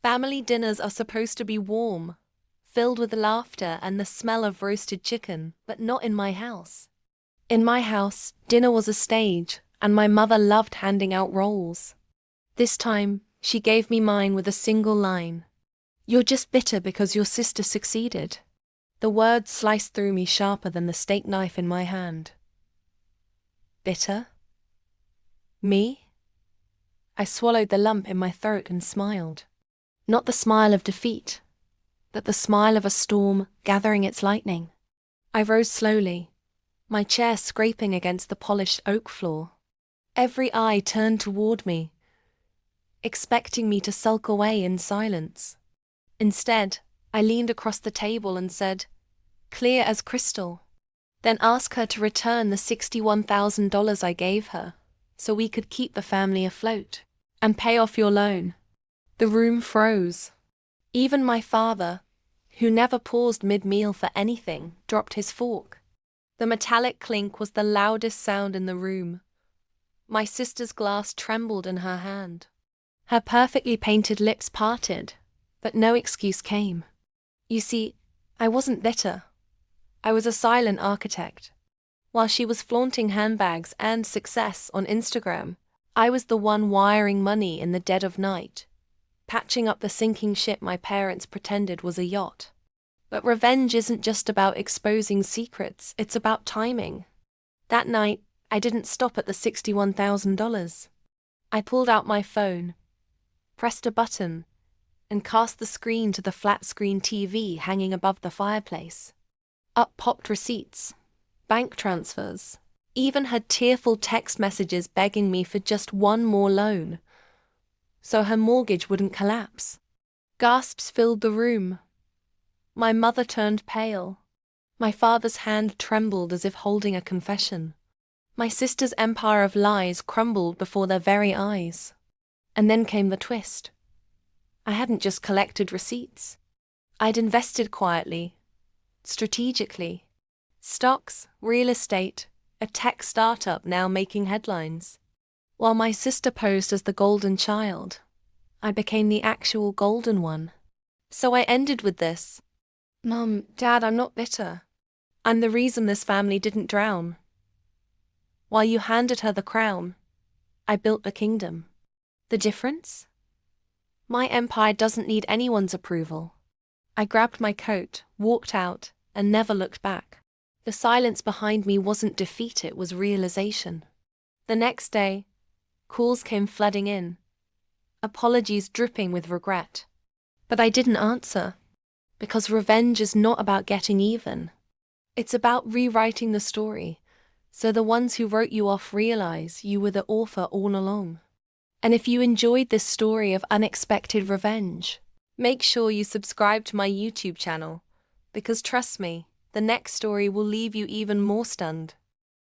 Family dinners are supposed to be warm, filled with laughter and the smell of roasted chicken, but not in my house. In my house, dinner was a stage, and my mother loved handing out roles. This time, she gave me mine with a single line. "You're just bitter because your sister succeeded." The words sliced through me sharper than the steak knife in my hand. Bitter? Me? I swallowed the lump in my throat and smiled. Not the smile of defeat, but the smile of a storm gathering its lightning. I rose slowly, my chair scraping against the polished oak floor. Every eye turned toward me, expecting me to sulk away in silence. Instead, I leaned across the table and said, clear as crystal, "Then ask her to return the $61,000 I gave her, so we could keep the family afloat, and pay off your loan." The room froze. Even my father, who never paused mid-meal for anything, dropped his fork. The metallic clink was the loudest sound in the room. My sister's glass trembled in her hand. Her perfectly painted lips parted, but no excuse came. You see, I wasn't bitter. I was a silent architect. While she was flaunting handbags and success on Instagram, I was the one wiring money in the dead of night, patching up the sinking ship my parents pretended was a yacht. But revenge isn't just about exposing secrets, it's about timing. That night, I didn't stop at the $61,000. I pulled out my phone, pressed a button, and cast the screen to the flat-screen TV hanging above the fireplace. Up popped receipts, bank transfers, even had tearful text messages begging me for just one more loan, so her mortgage wouldn't collapse. Gasps filled the room. My mother turned pale. My father's hand trembled as if holding a confession. My sister's empire of lies crumbled before their very eyes. And then came the twist. I hadn't just collected receipts. I'd invested quietly, strategically. Stocks, real estate, a tech startup now making headlines. While my sister posed as the golden child, I became the actual golden one. So I ended with this. Mom, Dad, I'm not bitter. I'm the reason this family didn't drown. While you handed her the crown, I built the kingdom. The difference? My empire doesn't need anyone's approval. I grabbed my coat, walked out, and never looked back. The silence behind me wasn't defeat, it was realization. The next day, calls came flooding in, apologies dripping with regret. But I didn't answer, because revenge is not about getting even. It's about rewriting the story, so the ones who wrote you off realize you were the author all along. And if you enjoyed this story of unexpected revenge, make sure you subscribe to my YouTube channel, because trust me, the next story will leave you even more stunned.